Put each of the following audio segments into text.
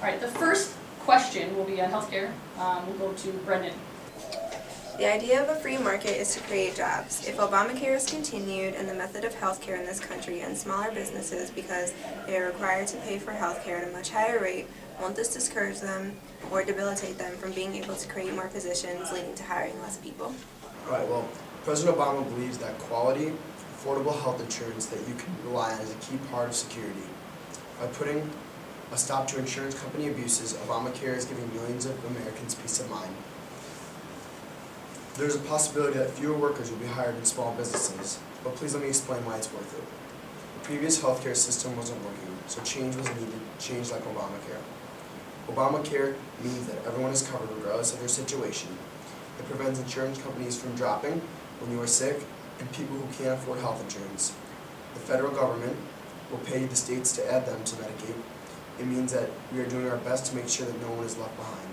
All right, the first question will be on healthcare. We'll go to Brendan. The idea of a free market is to create jobs. If Obamacare is continued and the method of healthcare in this country and smaller businesses because they are required to pay for healthcare at a much higher rate, won't this discourage them or debilitate them from being able to create more positions, leading to hiring less people? All right, well, President Obama believes that quality, affordable health insurance that you can rely on is a key part of security. By putting a stop to insurance company abuses, Obamacare is giving millions of Americans peace of mind. There's a possibility that fewer workers will be hired in small businesses, but please let me explain why it's worth it. The previous healthcare system wasn't working, so change was needed, change like Obamacare. Obamacare means that everyone is covered regardless of their situation. It prevents insurance companies from dropping when you are sick and people who can't afford health insurance. The federal government will pay the states to add them to Medicaid. It means that we are doing our best to make sure that no one is left behind.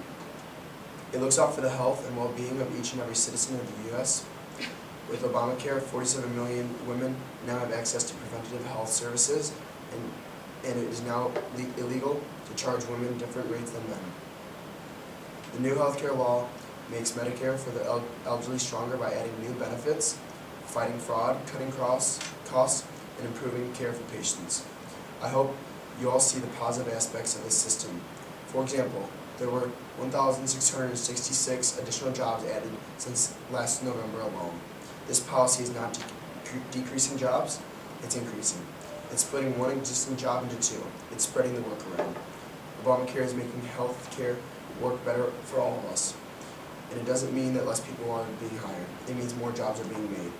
It looks out for the health and well-being of each and every citizen of the U.S. With Obamacare, 47 million women now have access to preventative health services, and it is now illegal to charge women different rates than men. The new healthcare law makes Medicare for the elderly stronger by adding new benefits, fighting fraud, cutting costs, and improving care for patients. I hope you all see the positive aspects of this system. For example, there were 1,666 additional jobs added since last November alone. This policy is not decreasing jobs, it's increasing. It's splitting one existing job into two. It's spreading the work around. Obamacare is making health care work better for all of us. And it doesn't mean that less people are being hired. It means more jobs are being made.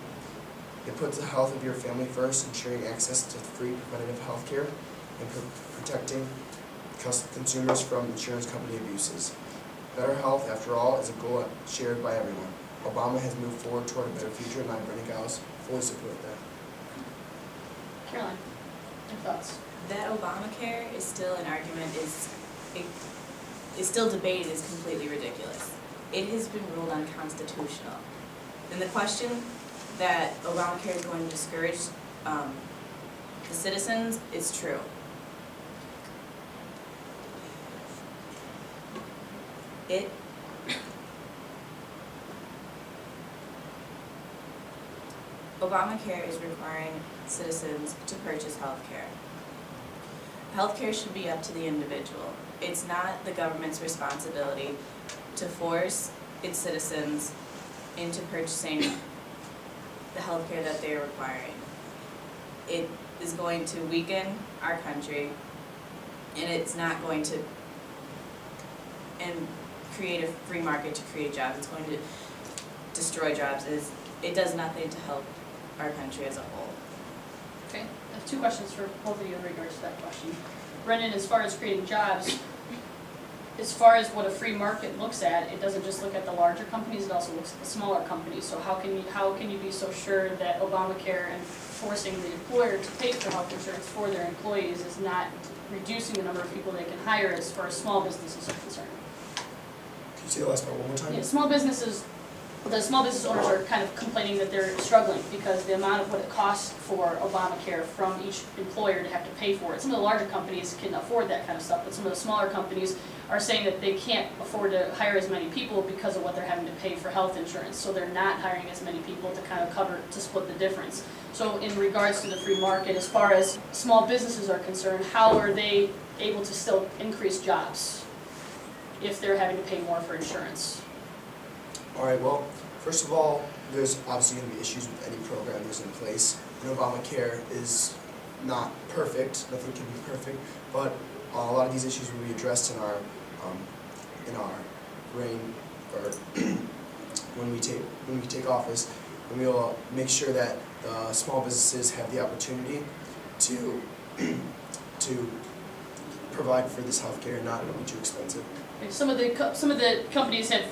It puts the health of your family first, ensuring access to free preventative health care and protecting consumers from insurance company abuses. Better health, after all, is a goal shared by everyone. Obama has moved forward toward a better future, and I, Brendan Gauss, fully support that. Caroline, your thoughts? That Obamacare is still an argument, is still debated, is completely ridiculous. It has been ruled unconstitutional. And the question that Obamacare is going to discourage the citizens is true. Obamacare is requiring citizens to purchase health care. Health care should be up to the individual. It's not the government's responsibility to force its citizens into purchasing the health care that they're requiring. It is going to weaken our country, and it's not going to create a free market to create jobs. It's going to destroy jobs. It does nothing to help our country as a whole. Okay, I have two questions for both of you in regards to that question. Brendan, as far as creating jobs, as far as what a free market looks at, it doesn't just look at the larger companies, it also looks at the smaller companies. So how can you be so sure that Obamacare and forcing the employer to pay for health insurance for their employees is not reducing the number of people they can hire as far as small businesses are concerned? Can you say the last part one more time? Yeah, the small business owners are kind of complaining that they're struggling because the amount of what it costs for Obamacare from each employer to have to pay for it. Some of the larger companies can afford that kind of stuff, but some of the smaller companies are saying that they can't afford to hire as many people because of what they're having to pay for health insurance. So they're not hiring as many people to kind of to split the difference. So in regards to the free market, as far as small businesses are concerned, how are they able to still increase jobs if they're having to pay more for insurance? All right, well, first of all, there's obviously going to be issues with any program that's in place. And Obamacare is not perfect, nothing can be perfect, but a lot of these issues will be addressed in our reign, or when we take office, and we'll make sure that small businesses have the opportunity to provide for this health care and not be too expensive. Some of the companies have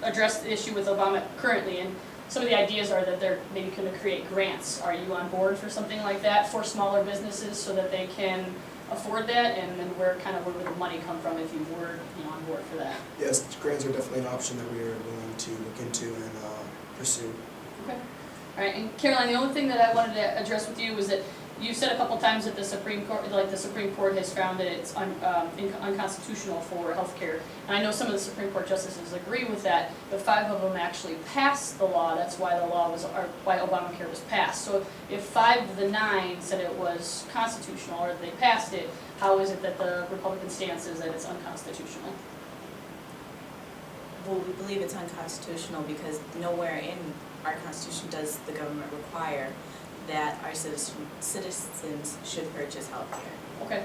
addressed the issue with Obama currently, and some of the ideas are that they're maybe going to create grants. Are you on board for something like that for smaller businesses so that they can afford that? And then where would the money come from if you were on board for that? Yes, grants are definitely an option that we are willing to look into and pursue. Okay. All right. And Caroline, the only thing that I wanted to address with you was that You said a couple times that the Supreme Court has found that it's unconstitutional for healthcare. And I know some of the Supreme Court justices agree with that, but 5 of them actually passed the law. That's why why Obamacare was passed. So if 5 of the 9 said it was constitutional or they passed it, how is it that the Republican stance is that it's unconstitutional? Well, we believe it's unconstitutional because nowhere in our Constitution does the government require that our citizens should purchase health care. Okay.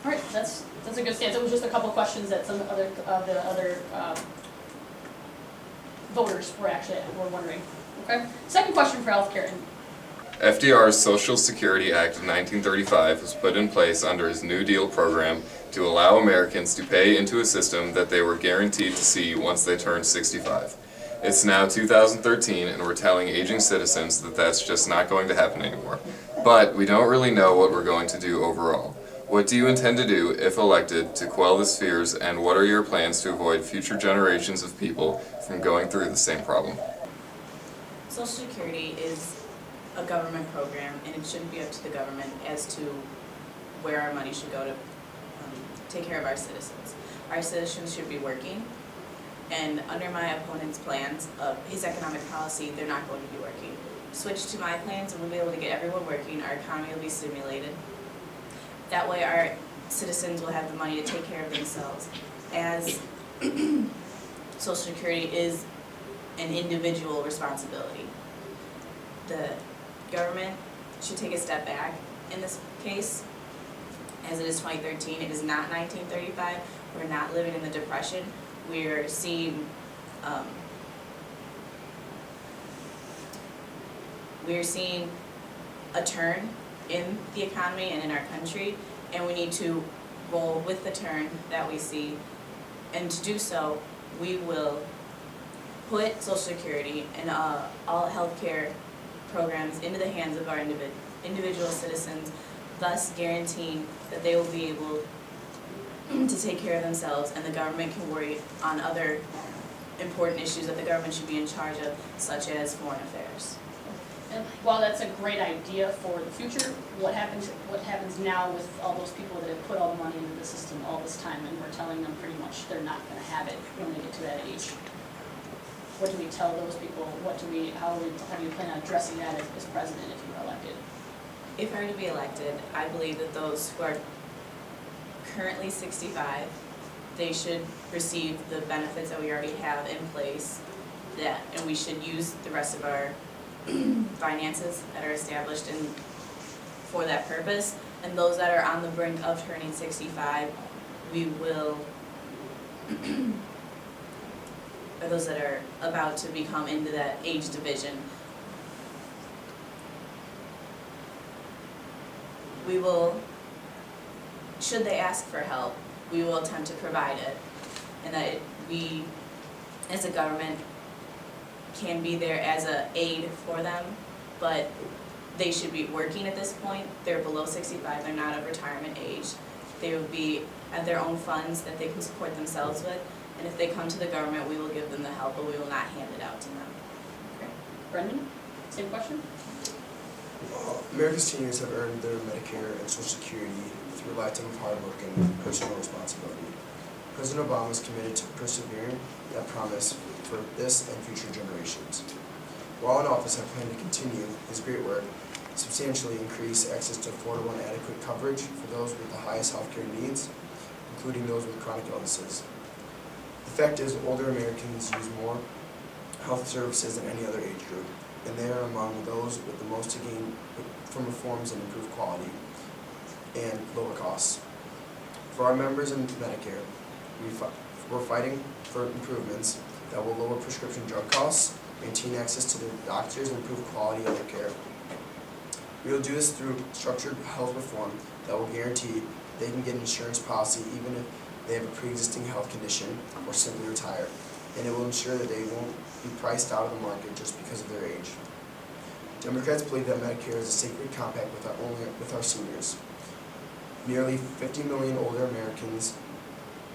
All right, that's a good stance. It was just a couple questions that some other of the other voters were wondering. Okay. Second question for healthcare. FDR's Social Security Act of 1935 was put in place under his New Deal program to allow Americans to pay into a system that they were guaranteed to see once they turned 65. It's now 2013 and we're telling aging citizens that that's just not going to happen anymore. But we don't really know what we're going to do overall. What do you intend to do, if elected, to quell this fears, and what are your plans to avoid future generations of people from going through the same problem? Social Security is a government program, and it shouldn't be up to the government as to where our money should go to take care of our citizens. Our citizens should be working, and under my opponent's plans of his economic policy, they're not going to be working. Switch to my plans and we'll be able to get everyone working, our economy will be stimulated. That way our citizens will have the money to take care of themselves, as Social Security is an individual responsibility. The government should take a step back in this case, as it is 2013, it is not 1935, we're not living in the Depression. We're seeing a turn in the economy and in our country, and we need to roll with the turn that we see. And to do so, we will put Social Security and all healthcare programs into the hands of our individual citizens, thus guaranteeing that they will be able to take care of themselves, and the government can worry on other important issues that the government should be in charge of, such as foreign affairs. And while that's a great idea for the future, what happens now with all those people that have put all the money into the system all this time, and we're telling them pretty much they're not going to have it when they get to that age? What do we tell those people? How do you plan on addressing that as president if you are elected? If I were to be elected, I believe that those who are currently 65, they should receive the benefits that we already have in place, and we should use the rest of our finances that are established for that purpose. And those that are on the brink of turning 65, we will, or those that are about to become into that age division, we will, should they ask for help, we will attempt to provide it, and that we, as a government, can be there as an aid for them, but they should be working at this point. They're below 65, they're not of retirement age. They will be at their own funds that they can support themselves with, and if they come to the government, we will give them the help, but we will not hand it out to them. Okay. Brendan, same question? America's seniors have earned their Medicare and Social Security through a lifetime of hard work and personal responsibility. President Obama is committed to persevering that promise for this and future generations. While in office, I plan to continue his great work, substantially increase access to affordable and adequate coverage for those with the highest healthcare needs, including those with chronic illnesses. The fact is, older Americans use more health services than any other age group, and they are among those with the most to gain from reforms and improved quality and lower costs. For our members in Medicare, we're fighting for improvements that will lower prescription drug costs, maintain access to their doctors, and improve quality of their care. We will do this through structured health reform that will guarantee they can get an insurance policy even if they have a pre-existing health condition or simply retire, and it will ensure that they won't be priced out of the market just because of their age. Democrats believe that Medicare is a sacred compact with our seniors. Nearly 50 million older Americans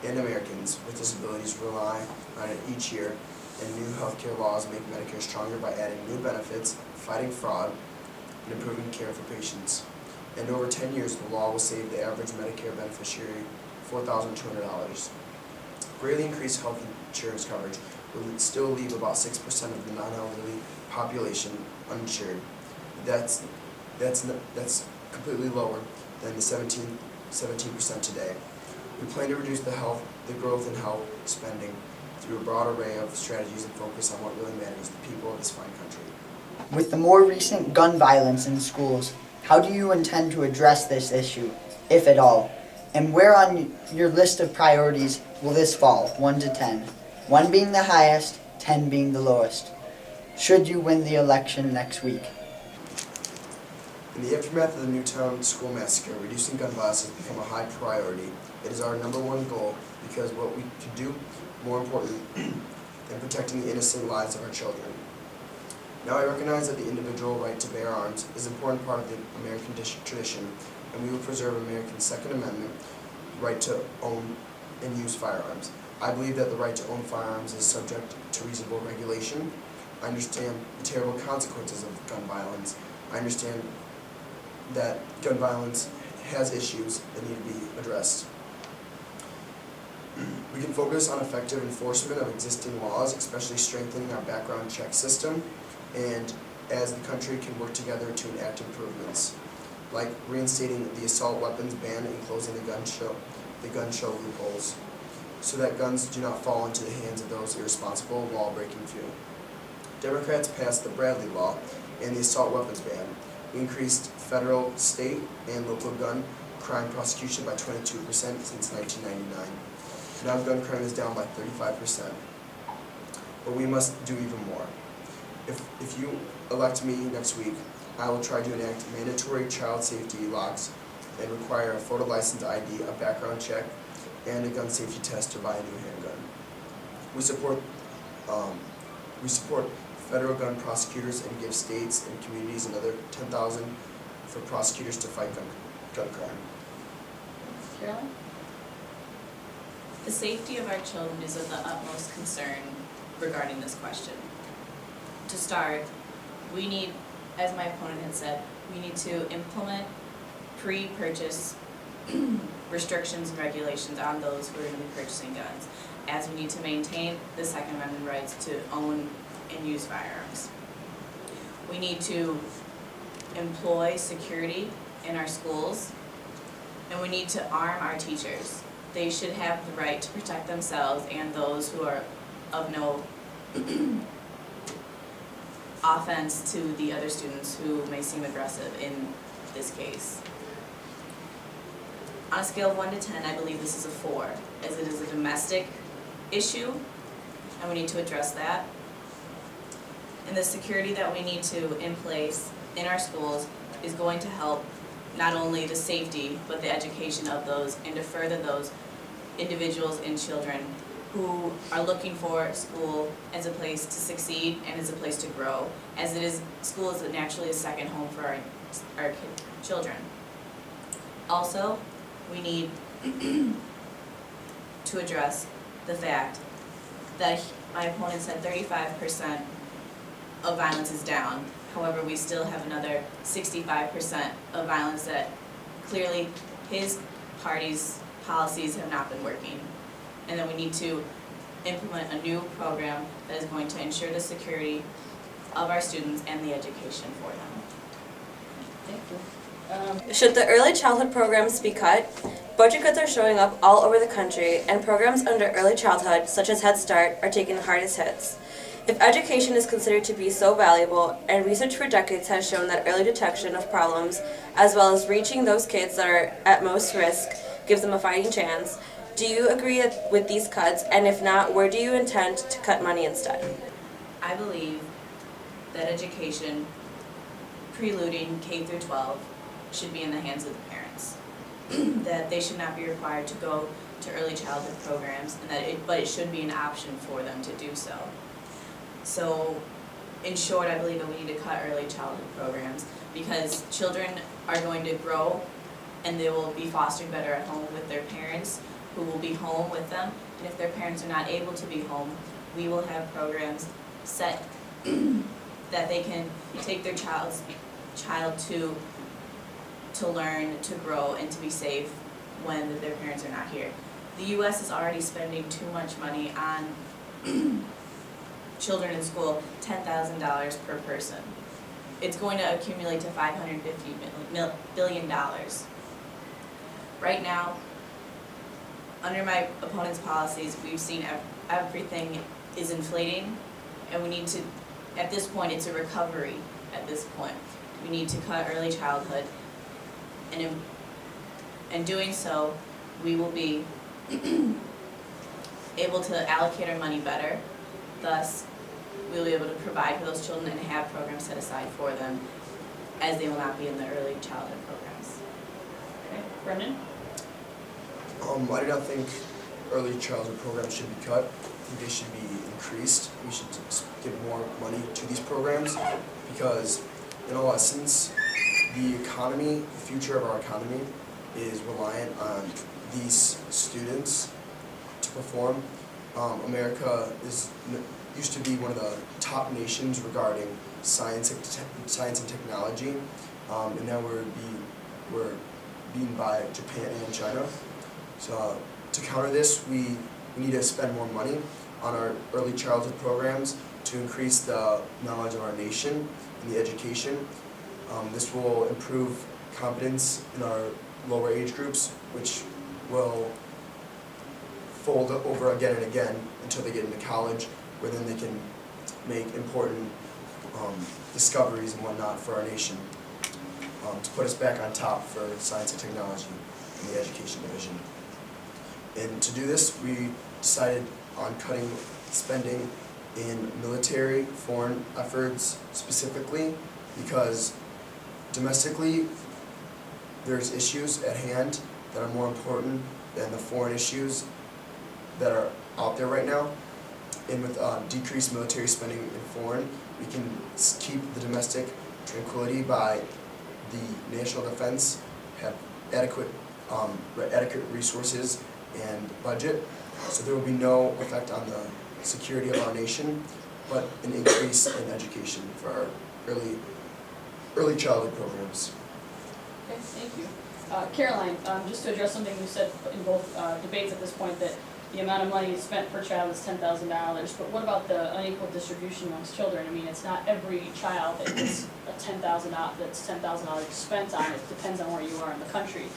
with disabilities rely on it each year, and new healthcare laws make Medicare stronger by adding new benefits, fighting fraud, and improving care for patients. and over 10 years, the law will save the average Medicare beneficiary $4,200. Greatly increased health insurance coverage will still leave about 6% of the non-elderly population uninsured. That's completely lower than the 17% today. We plan to reduce the growth in health spending through a broad array of strategies and focus on what really matters to the people of this fine country. With the more recent gun violence in schools, how do you intend to address this issue, if at all? And where on your list of priorities will this fall, 1 to 10? 1 being the highest, 10 being the lowest. Should you win the election next week? In the aftermath of the Newtown school massacre, reducing gun violence has become a high priority. It is our #1 goal because what we can do more important than protecting the innocent lives of our children. Now I recognize that the individual right to bear arms is an important part of the American tradition, and we will preserve American Second Amendment right to own and use firearms. I believe that the right to own firearms is subject to reasonable regulation. I understand the terrible consequences of gun violence. I understand that gun violence has issues that need to be addressed. We can focus on effective enforcement of existing laws, especially strengthening our background check system, and as the country can work together to enact improvements, like reinstating the assault weapons ban and closing the gun show loopholes, so that guns do not fall into the hands of those irresponsible, law-breaking few. Democrats passed the Bradley Law and the assault weapons ban. We increased federal, state, and local gun crime prosecution by 22% since 1999. Now gun crime is down by 35%. But we must do even more. If you elect me next week, I will try to enact mandatory child safety locks and require a photo license ID, a background check, and a gun safety test to buy a new handgun. We support federal gun prosecutors and give states and communities another $10,000 for prosecutors to fight gun crime. Carolyn? The safety of our children is of the utmost concern regarding this question. To start, we need, as my opponent had said, we need to implement pre-purchase restrictions and regulations on those who are going to be purchasing guns, as we need to maintain the Second Amendment rights to own and use firearms. We need to employ security in our schools, and we need to arm our teachers. They should have the right to protect themselves and those who are of no offense to the other students who may seem aggressive in this case. On a scale of 1 to 10, I believe this is a 4, as it is a domestic issue, and we need to address that. And the security that we need to in place in our schools is going to help not only the safety, but the education of those, and to further those individuals and children who are looking for school as a place to succeed and as a place to grow, as it is, school is naturally a second home for our children. Also, we need to address the fact that my opponent said 35% of violence is down. However, we still have another 65% of violence that clearly his party's policies have not been working. And then we need to implement a new program that is going to ensure the security of our students and the education for them. Thank you. Should the early childhood programs be cut? Budget cuts are showing up all over the country, and programs under early childhood, such as Head Start, are taking the hardest hits. If education is considered to be so valuable, and research for decades has shown that early detection of problems, as well as reaching those kids that are at most risk, gives them a fighting chance, do you agree with these cuts, and if not, where do you intend to cut money instead? I believe that education, preluding K through 12, should be in the hands of the parents. That they should not be required to go to early childhood programs, and but it should be an option for them to do so. So, in short, I believe that we need to cut early childhood programs because children are going to grow and they will be fostered better at home with their parents who will be home with them. And if their parents are not able to be home, we will have programs set that they can take their child to to learn, to grow, and to be safe when their parents are not here. The U.S. is already spending too much money on children in school, $10,000 per person. It's going to accumulate to $550 billion. Right now, under my opponent's policies, we've seen everything is inflating, and we need to, at this point, it's a recovery at this point. We need to cut early childhood, and in doing so, we will be able to allocate our money better. Thus, we will be able to provide for those children and have programs set aside for them, as they will not be in the early childhood programs. Okay, Brendan? I do not think early childhood programs should be cut. I think they should be increased. We should give more money to these programs because, in all essence, the economy, the future of our economy, is reliant on these students to perform. America used to be one of the top nations regarding science and technology, and now we're beaten by Japan and China. So to counter this, we need to spend more money on our early childhood programs to increase the knowledge of our nation and the education. This will improve competence in our lower age groups, which will fold over again and again until they get into college, where then they can make important discoveries and whatnot for our nation, to put us back on top for science and technology in the education division. And to do this, we decided on cutting spending in military foreign efforts specifically, because domestically there's issues at hand that are more important than the foreign issues that are out there right now. And with decreased military spending in foreign, we can keep the domestic tranquility by the national defense, have adequate resources and budget, so there will be no effect on the security of our nation, but an increase in education for our early childhood programs. Okay, thank you. Caroline, just to address something you said in both debates at this point, that the amount of money spent per child is $10,000, but what about the unequal distribution amongst children? I mean, it's not every child that gets $10,000 spent on. It depends on where you are in the country.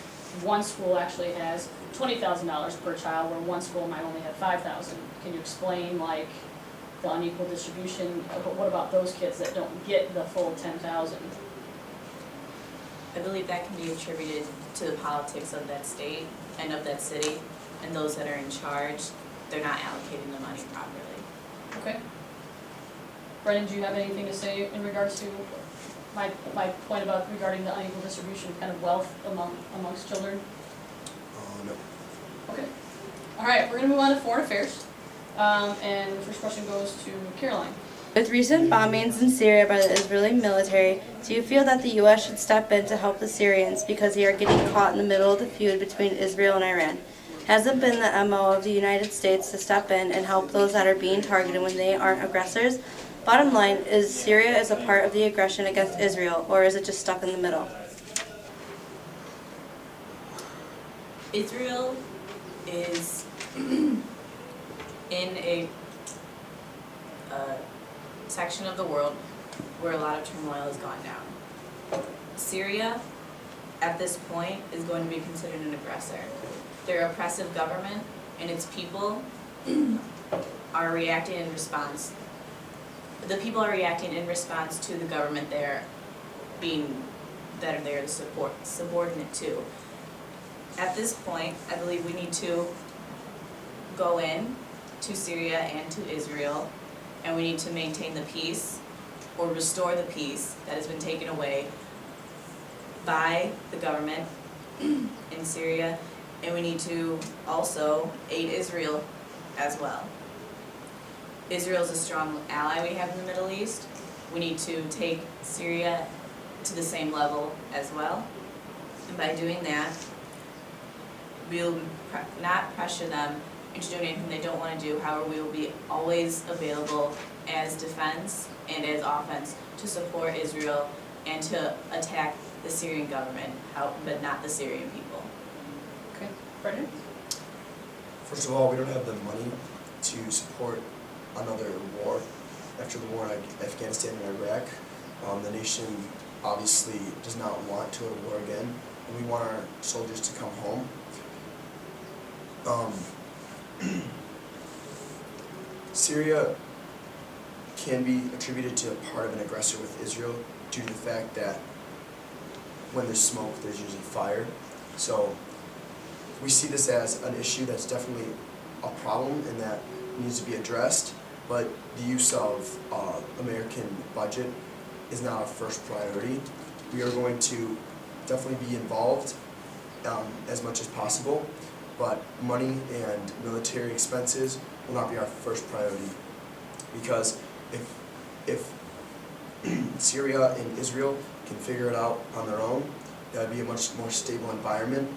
One school actually has $20,000 per child, where one school might only have $5,000. Can you explain like the unequal distribution? What about those kids that don't get the full $10,000? I believe that can be attributed to the politics of that state and of that city, and those that are in charge, they're not allocating the money properly. Okay. Brendan, do you have anything to say in regards to my point about regarding the unequal distribution of kind of wealth amongst children? No. Okay. All right, we're going to move on to foreign affairs. And the first question goes to Caroline. With recent bombings in Syria by the Israeli military, do you feel that the U.S. should step in to help the Syrians because they are getting caught in the middle of the feud between Israel and Iran? Has it been the MO of the United States to step in and help those that are being targeted when they aren't aggressors? Bottom line, is Syria a part of the aggression against Israel, or is it just stuck in the middle? Israel is in a section of the world where a lot of turmoil has gone down. Syria, at this point, is going to be considered an aggressor. Their oppressive government and its people are reacting in response. The people are reacting in response to the government that are there to support, subordinate to. At this point, I believe we need to go in to Syria and to Israel, and we need to maintain the peace or restore the peace that has been taken away by the government in Syria, and we need to also aid Israel as well. Israel is a strong ally we have in the Middle East. We need to take Syria to the same level as well, and by doing that, we'll not pressure them into doing anything they don't want to do. However, we will be always available as defense and as offense to support Israel and to attack the Syrian government, but not the Syrian people. Okay, Brendan? First of all, we don't have the money to support another war after the war in Afghanistan and Iraq. The nation obviously does not want to go to war again, and we want our soldiers to come home. Syria can be attributed to a part of an aggressor with Israel due to the fact that when there's smoke, there's usually fire. So we see this as an issue that's definitely a problem and that needs to be addressed, but the use of American budget is not our first priority. We are going to definitely be involved as much as possible, but money and military expenses will not be our first priority, because if Syria and Israel can figure it out on their own, that would be a much more stable environment,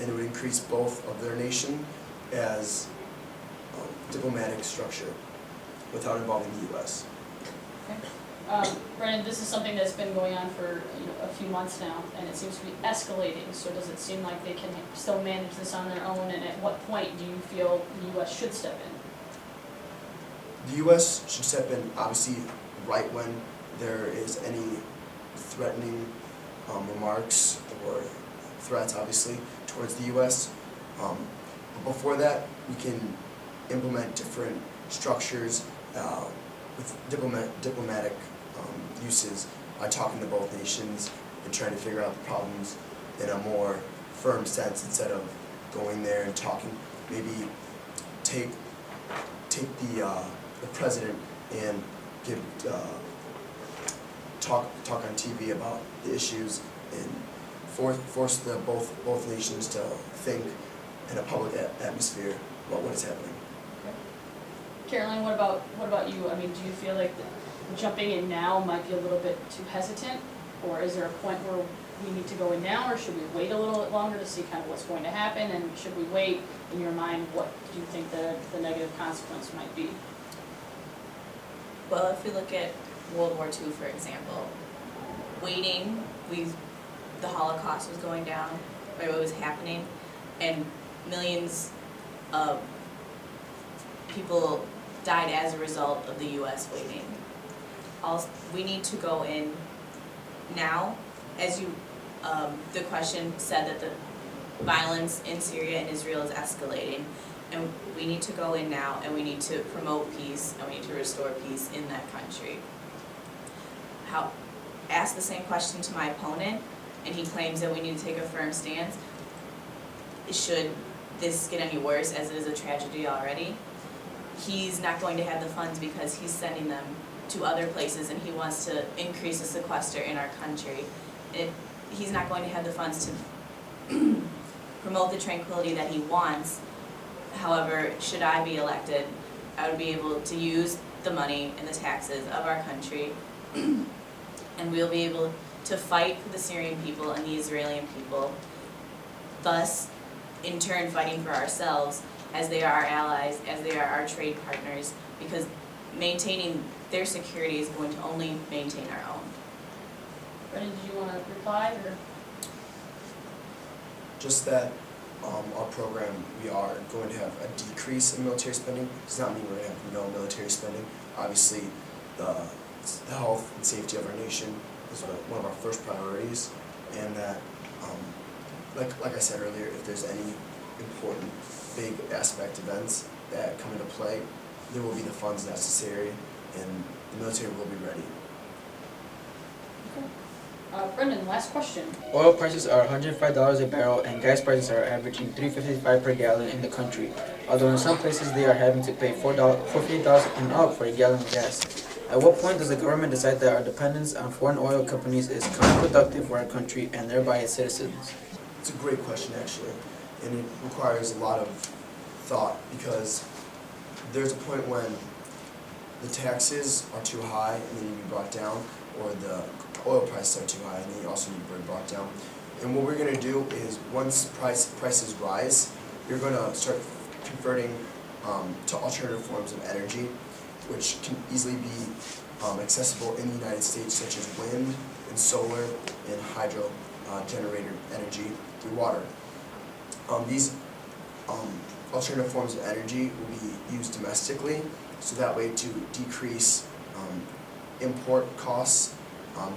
and it would increase both of their nation as diplomatic structure without involving the U.S. Brendan, this is something that's been going on for a few months now, and it seems to be escalating. So does it seem like they can still manage this on their own, and at what point do you feel the U.S. should step in? The U.S. should step in, obviously, right when there is any threatening remarks or threats, obviously, towards the U.S. But before that, we can implement different structures with diplomatic uses by talking to both nations and trying to figure out the problems in a more firm sense instead of going there and talking. Maybe take the president and give talk on TV about the issues and force the both nations to think in a public atmosphere about what is happening. Caroline, what about you? I mean, do you feel like jumping in now might be a little bit too hesitant, or is there a point where we need to go in now, or should we wait a little bit longer to see kind of what's going to happen? And should we wait, in your mind, what do you think the negative consequence might be? Well, if we look at World War II, for example, waiting, the Holocaust was going down, right, what was happening, and millions of people died as a result of the U.S. waiting. We need to go in now, as the question said that the violence in Syria and Israel is escalating, and we need to go in now, and we need to promote peace, and we need to restore peace in that country. Ask the same question to my opponent, and he claims that we need to take a firm stance. Should this get any worse, as it is a tragedy already? He's not going to have the funds because he's sending them to other places, and he wants to increase the sequester in our country. He's not going to have the funds to promote the tranquility that he wants. However, should I be elected, I would be able to use the money and the taxes of our country, and we'll be able to fight for the Syrian people and the Israeli people, thus in turn fighting for ourselves, as they are our allies, as they are our trade partners, because maintaining their security is going to only maintain our own. Brendan, did you want to reply, or? Just that our program, we are going to have a decrease in military spending. Does not mean we're going to have no military spending. Obviously, the health and safety of our nation is one of our first priorities, and that, like I said earlier, if there's any important big aspect events that come into play, there will be the funds necessary, and the military will be ready. Brendan, last question. Oil prices are $105 a barrel and gas prices are averaging $3.55 per gallon in the country, although in some places they are having to pay $4.50 and up for a gallon of gas. At what point does the government decide that our dependence on foreign oil companies is counterproductive for our country and thereby its citizens? It's a great question, actually, and it requires a lot of thought, because there's a point when the taxes are too high and they need to be brought down, or the oil prices are too high and they also need to be brought down. And what we're going to do is, once prices rise, you're going to start converting to alternative forms of energy, which can easily be accessible in the United States, such as wind in solar and hydro generated energy through water. These alternative forms of energy will be used domestically, so that way to decrease import costs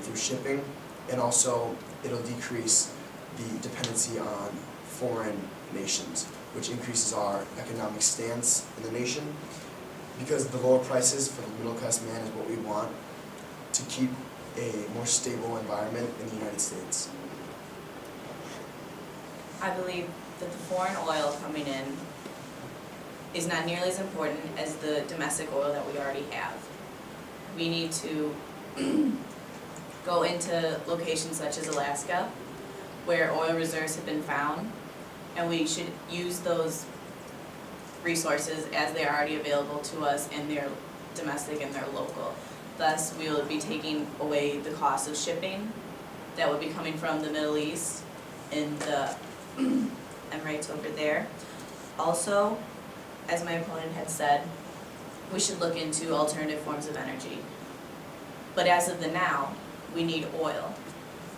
through shipping, and also it'll decrease the dependency on foreign nations, which increases our economic stance in the nation, because the lower prices for the middle class man is what we want to keep a more stable environment in the United States. I believe that the foreign oil coming in is not nearly as important as the domestic oil that we already have. We need to go into locations such as Alaska, where oil reserves have been found, and we should use those resources as they are already available to us, and they're domestic and they're local. Thus, we will be taking away the cost of shipping that would be coming from the Middle East and the Emirates over there. Also, as my opponent had said, we should look into alternative forms of energy. But as of the now, we need oil,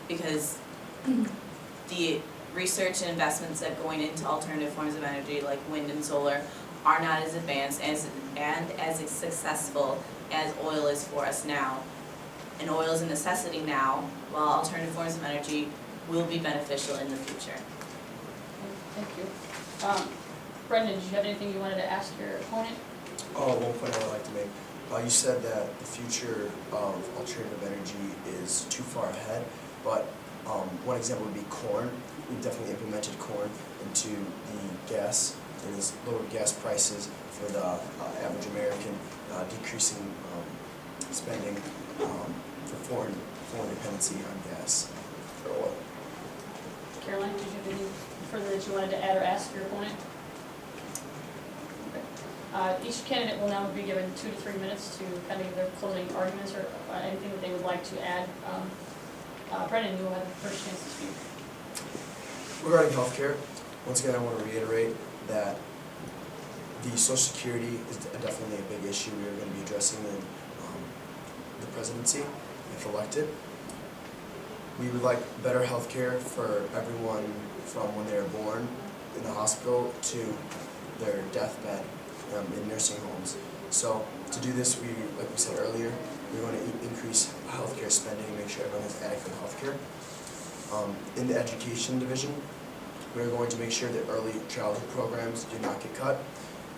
because the research and investments that going into alternative forms of energy like wind and solar are not as advanced and as successful as oil is for us now. And oil is a necessity now, while alternative forms of energy will be beneficial in the future. Thank you. Brendan, did you have anything you wanted to ask your opponent? One point I would like to make. You said that the future of alternative energy is too far ahead, but one example would be corn. We definitely implemented corn into the gas, and it's lowered gas prices for the average American, decreasing spending for foreign dependency on gas or oil. Caroline, did you have anything further that you wanted to add or ask your opponent? Okay. Each candidate will now be given 2 to 3 minutes to kind of give their closing arguments or anything that they would like to add. Brendan, you will have the first chance to speak. Regarding healthcare, once again, I want to reiterate that the Social Security is definitely a big issue we are going to be addressing in the presidency, if elected. We would like better healthcare for everyone from when they are born in the hospital to their deathbed in nursing homes. So to do this, like we said earlier, we want to increase healthcare spending and make sure everyone has adequate healthcare. In the education division, we're going to make sure that early childhood programs do not get cut,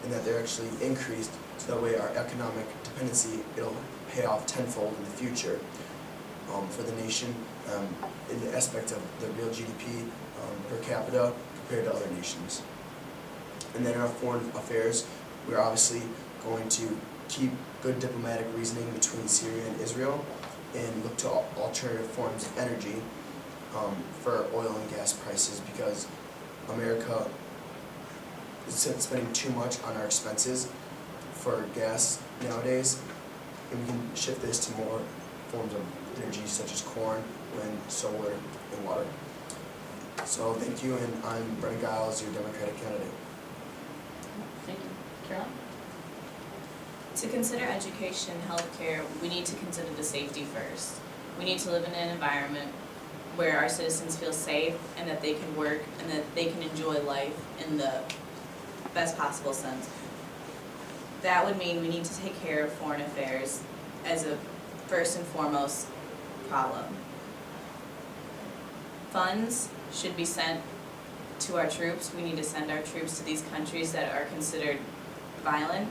and that they're actually increased, so that way our economic dependency, it'll pay off tenfold in the future for the nation in the aspect of the real GDP per capita compared to other nations. And then in our foreign affairs, we're obviously going to keep good diplomatic reasoning between Syria and Israel, and look to alternative forms of energy for oil and gas prices, because America is spending too much on our expenses for gas nowadays, and we can shift this to more forms of energy such as corn, wind, solar, and water. So thank you, and I'm Brennan Giles, your Democratic candidate. Thank you. Caroline? To consider education, healthcare, we need to consider the safety first. We need to live in an environment where our citizens feel safe and that they can work and that they can enjoy life in the best possible sense. That would mean we need to take care of foreign affairs as a first and foremost problem. Funds should be sent to our troops. We need to send our troops to these countries that are considered violent,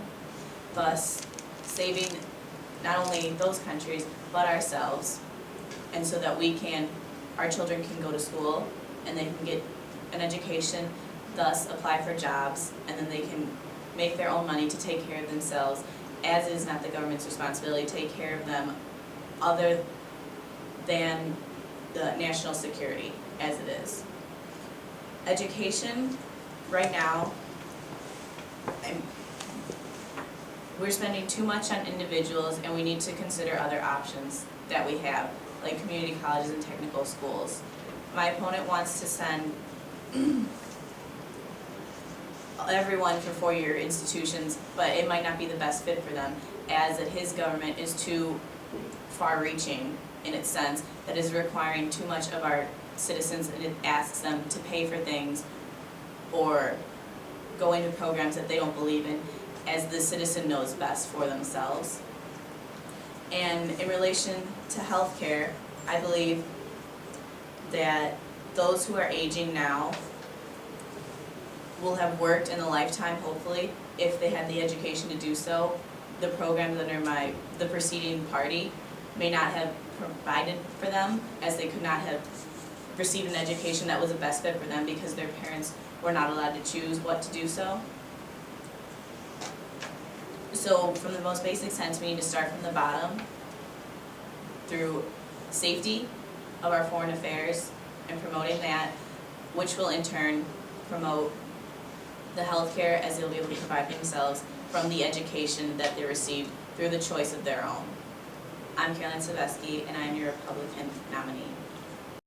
thus saving not only those countries but ourselves, and so that our children can go to school and they can get an education, thus apply for jobs, and then they can make their own money to take care of themselves, as is not the government's responsibility to take care of them other than the national security as it is. Education, right now, we're spending too much on individuals, and we need to consider other options that we have, like community colleges and technical schools. My opponent wants to send everyone for four-year institutions, but it might not be the best fit for them, as that his government is too far-reaching in its sense, that is requiring too much of our citizens, and it asks them to pay for things or go into programs that they don't believe in, as the citizen knows best for themselves. And in relation to healthcare, I believe that those who are aging now will have worked in a lifetime, hopefully, if they had the education to do so. The programs under the preceding party may not have provided for them, as they could not have received an education that was the best fit for them because their parents were not allowed to choose what to do so. So from the most basic sense, we need to start from the bottom through safety of our foreign affairs and promoting that, which will in turn promote the healthcare, as they'll be able to provide for themselves from the education that they received through the choice of their own. I'm Carolyn Savesky, and I am your Republican nominee.